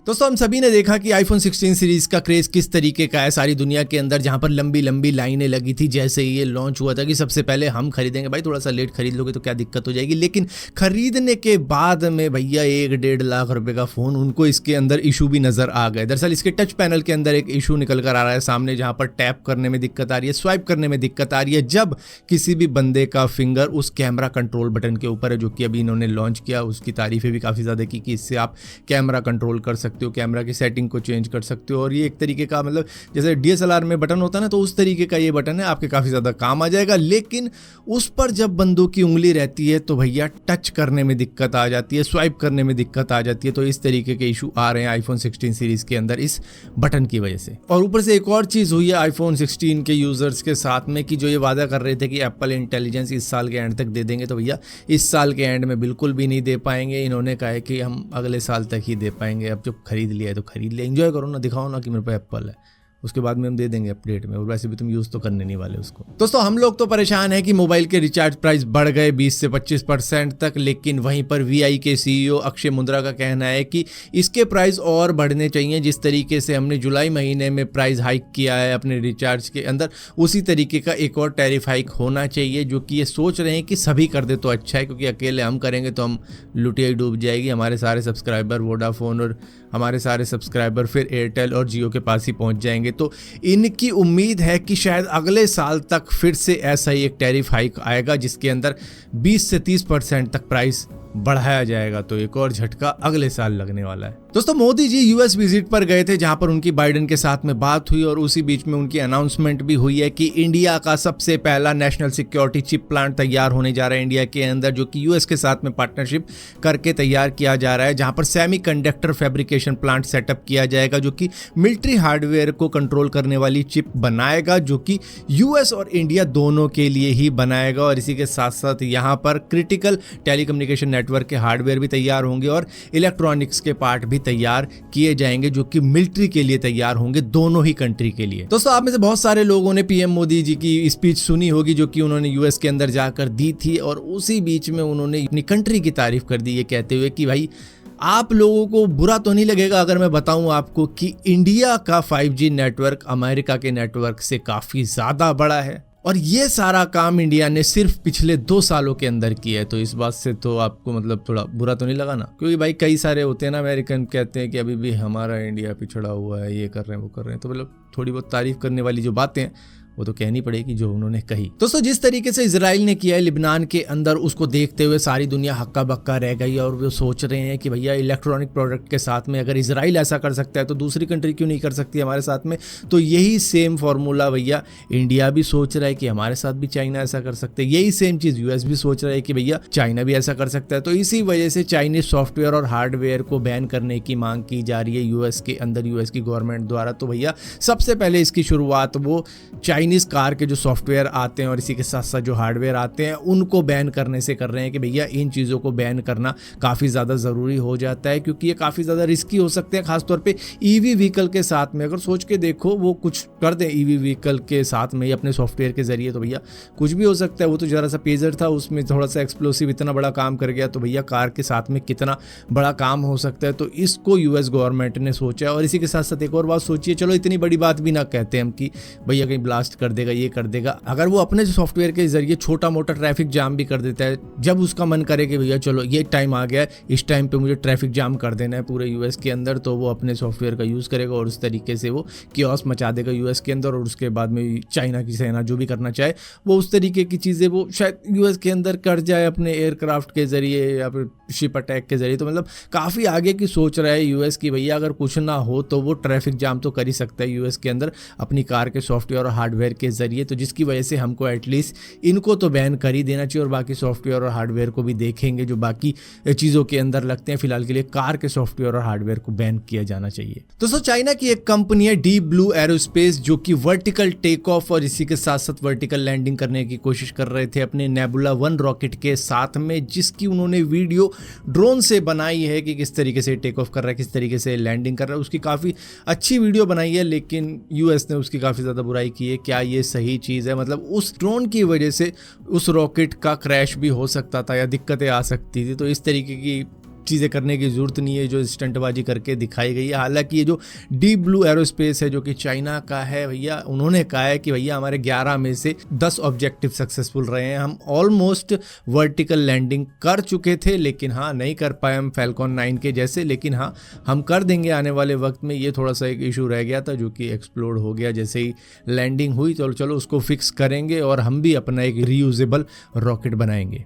दोस्तों हम सभी ने देखा कि आईफोन 16 सीरीज का क्रेज किस तरीके का है सारी दुनिया के अंदर, जहां पर लंबी लंबी लाइनें लगी थी जैसे ही ये लॉन्च हुआ था कि सबसे पहले हम खरीदेंगे। भाई थोड़ा सा लेट खरीद लोगे तो क्या दिक्कत हो जाएगी, लेकिन खरीदने के बाद में भैया 1-1.5 लाख रुपए का फ़ोन उनको इसके अंदर इशू भी नज़र आ गए। दरअसल इसके टच पैनल के अंदर एक इशू निकल कर आ रहा है सामने, जहाँ पर टैप करने में दिक्कत आ रही है, स्वाइप करने में दिक्कत आ रही है जब किसी भी बंदे का फिंगर उस कैमरा कंट्रोल बटन के ऊपर है, जो कि अभी इन्होंने लॉन्च किया। उसकी तारीफें भी काफ़ी ज़्यादा की कि इससे आप कैमरा कंट्रोल कर सकते हो, कैमरा की सेटिंग को चेंज कर सकते हो, और ये एक तरीके का मतलब जैसे DSLR में बटन होता है ना, तो उस तरीके का ये बटन है, आपके काफ़ी ज़्यादा काम आ जाएगा। लेकिन उस पर जब बंदों की उंगली रहती है तो भैया टच करने में दिक्कत आ जाती है, स्वाइप करने में दिक्कत आ जाती है। तो इस तरीके के इशू आ रहे हैं आईफोन 16 सीरीज़ के अंदर इस बटन की वजह से। और ऊपर से एक और चीज़ हुई है आईफोन 16 के यूज़र्स के साथ में कि जो ये वादा कर रहे थे कि एप्पल इंटेलिजेंस इस साल के एंड तक दे देंगे, तो भैया इस साल के एंड में बिल्कुल भी नहीं दे पाएंगे। इन्होंने कहा है कि हम अगले साल तक ही दे पाएंगे। अब जो खरीद लिया है तो खरीद लिया, एंजॉय करो ना, दिखाओ ना कि मेरे पास एप्पल है, उसके बाद में हम दे देंगे अपडेट में, और वैसे भी तुम यूज़ तो करने नहीं वाले उसको। दोस्तों हम लोग तो परेशान है कि मोबाइल के रिचार्ज प्राइस बढ़ गए 20 से 25% तक, लेकिन वहीं पर VI के CEO अक्षय मुंद्रा का कहना है कि इसके प्राइस और बढ़ने चाहिए। जिस तरीके से हमने जुलाई महीने में प्राइस हाइक किया है अपने रिचार्ज के अंदर, उसी तरीके का एक और टैरिफ हाइक होना चाहिए, जो कि ये सोच रहे हैं कि सभी कर दे तो अच्छा है, क्योंकि अकेले हम करेंगे तो हम लुटिया ही डूब जाएगी। हमारे सारे सब्सक्राइबर वोडाफोन और हमारे सारे सब्सक्राइबर फिर एयरटेल और जियो के पास ही पहुंच जाएंगे। तो इनकी उम्मीद है कि शायद अगले साल तक फिर से ऐसा ही एक टैरिफ हाइक आएगा, जिसके अंदर 20 से 30% तक प्राइस बढ़ाया जाएगा। तो एक और झटका अगले साल लगने वाला है। दोस्तों मोदी जी US विजिट पर गए थे, जहां पर उनकी बाइडेन के साथ में बात हुई, और उसी बीच में उनकी अनाउंसमेंट भी हुई है कि इंडिया का सबसे पहला नेशनल सिक्योरिटी चिप प्लांट तैयार होने जा रहा है इंडिया के अंदर, जो कि US के साथ में पार्टनरशिप करके तैयार किया जा रहा है, जहां पर सेमीकंडक्टर फैब्रिकेशन प्लांट सेटअप किया जाएगा, जो कि मिलिट्री हार्डवेयर को कंट्रोल करने वाली चिप बनाएगा, जो कि US और इंडिया दोनों के लिए ही बनाएगा। और इसी के साथ साथ यहाँ पर क्रिटिकल टेलीकम्युनिकेशन नेटवर्क के हार्डवेयर भी तैयार होंगे और इलेक्ट्रॉनिक्स के पार्ट भी तैयार किए जाएंगे, जो कि मिलिट्री के लिए तैयार होंगे, दोनों ही कंट्री के लिए। दोस्तों आप में से बहुत सारे लोगों ने PM मोदी जी की स्पीच सुनी होगी, जो कि उन्होंने US के अंदर जाकर दी थी, और उसी बीच में उन्होंने अपनी कंट्री की तारीफ कर दी, ये कहते हुए कि भाई आप लोगों को बुरा तो नहीं लगेगा अगर मैं बताऊं आपको कि इंडिया का 5G नेटवर्क अमेरिका के नेटवर्क से काफ़ी ज़्यादा बड़ा है, और ये सारा काम इंडिया ने सिर्फ पिछले 2 सालों के अंदर किया है। तो इस बात से तो आपको मतलब थोड़ा बुरा तो नहीं लगा ना, क्योंकि भाई कई सारे होते हैं ना अमेरिकन कहते हैं कि अभी भी हमारा इंडिया पिछड़ा हुआ है, ये कर रहे हैं वो कर रहे हैं, तो मतलब थोड़ी बहुत तारीफ करने वाली जो बातें हैं वो तो कहनी पड़ेगी जो उन्होंने कही। दोस्तों जिस तरीके से इजराइल ने किया है लिबनान के अंदर, उसको देखते हुए सारी दुनिया हक्का बक्का रह गई, और वो सोच रहे हैं कि भैया इलेक्ट्रॉनिक प्रोडक्ट के साथ में अगर इजराइल ऐसा कर सकता है तो दूसरी कंट्री क्यों नहीं कर सकती हमारे साथ में। तो यही सेम फार्मूला भैया इंडिया भी सोच रहा है कि हमारे साथ भी चाइना ऐसा कर सकते हैं, यही सेम चीज़ US भी सोच रहा है कि भैया चाइना भी ऐसा कर सकता है। तो इसी वजह से चाइनीज सॉफ्टवेयर और हार्डवेयर को बैन करने की मांग की जा रही है US के अंदर, US की गवर्नमेंट द्वारा। तो भैया सबसे पहले इसकी शुरुआत वो चाइनीज कार के जो सॉफ्टवेयर आते हैं और इसी के साथ साथ जो हार्डवेयर आते हैं उनको बैन करने से कर रहे हैं कि भैया इन चीज़ों को बैन करना काफ़ी ज़्यादा ज़रूरी हो जाता है, क्योंकि ये काफ़ी ज़्यादा रिस्की हो सकते हैं, खासतौर पे EV व्हीकल के साथ में। अगर सोच के देखो वो कुछ कर दें EV व्हीकल के साथ में अपने सॉफ्टवेयर के ज़रिए, तो भैया कुछ भी हो सकता है। वो तो ज़रा सा पेजर था, उसमें थोड़ा सा एक्सप्लोसिव इतना बड़ा काम कर गया, तो भैया कार के साथ में कितना बड़ा काम हो सकता है। तो इसको US गवर्नमेंट ने सोचा, और इसी के साथ साथ एक और बात सोचिए, चलो इतनी बड़ी बात भी ना कहते हम कि भैया कहीं ब्लास्ट कर देगा, ये कर देगा। अगर वो अपने सॉफ्टवेयर के जरिए छोटा मोटा ट्रैफिक जाम भी कर देता है, जब उसका मन करे कि भैया चलो ये टाइम आ गया है, इस टाइम पे मुझे ट्रैफिक जाम कर देना है पूरे US के अंदर, तो वो अपने सॉफ्टवेयर का यूज़ करेगा और उस तरीके से वो कियोस मचा देगा US के अंदर। और उसके बाद में चाइना की सेना जो भी करना चाहे वो उस तरीके की चीज़ें वो शायद US के अंदर कर जाए अपने एयरक्राफ्ट के जरिए या फिर शिप अटैक के जरिए। तो मतलब काफ़ी आगे की सोच रहा है US की, भैया अगर कुछ ना हो तो वो ट्रैफिक जाम तो कर ही सकता है US के अंदर अपनी कार के सॉफ्टवेयर और हार्डवेयर के जरिए। तो जिसकी वजह से हमको एटलीस्ट इनको तो बैन कर ही देना चाहिए, और बाकी सॉफ्टवेयर और हार्डवेयर को भी देखेंगे जो बाकी चीज़ों के अंदर लगते हैं। फिलहाल के लिए कार के सॉफ्टवेयर और हार्डवेयर को बैन किया जाना चाहिए। दोस्तों चाइना की एक कंपनी है डीप ब्लू एरोस्पेस, जो कि वर्टिकल टेक ऑफ और इसी के साथ साथ वर्टिकल लैंडिंग करने की कोशिश कर रहे थे अपने नेबुला 1 रॉकेट के साथ में, जिसकी उन्होंने वीडियो ड्रोन से बनाई है कि किस तरीके से टेक ऑफ कर रहा है, किस तरीके से लैंडिंग कर रहा है। उसकी काफ़ी अच्छी वीडियो बनाई है, लेकिन US ने उसकी काफ़ी ज़्यादा बुराई की है। क्या ये सही चीज़ है? मतलब उस ड्रोन की वजह से उस रॉकेट का क्रैश भी हो सकता था या दिक्कतें आ सकती थी। तो इस तरीके की चीज़ें करने की ज़रूरत नहीं है जो स्टंटबाजी करके दिखाई गई है। हालांकि ये जो डीप ब्लू एरोस्पेस है जो कि चाइना का है भैया, उन्होंने कहा है कि भैया हमारे 11 में से 10 ऑब्जेक्टिव सक्सेसफुल रहे हैं, हम ऑलमोस्ट वर्टिकल लैंडिंग कर चुके थे, लेकिन हाँ नहीं कर पाए हम फैल्कॉन 9 के जैसे, लेकिन हाँ हम कर देंगे आने वाले वक्त में। ये थोड़ा सा एक इशू रह गया था जो कि एक्सप्लोड हो गया जैसे ही लैंडिंग हुई, तो चलो उसको फिक्स करेंगे और हम भी अपना एक रीयूजेबल रॉकेट बनाएंगे।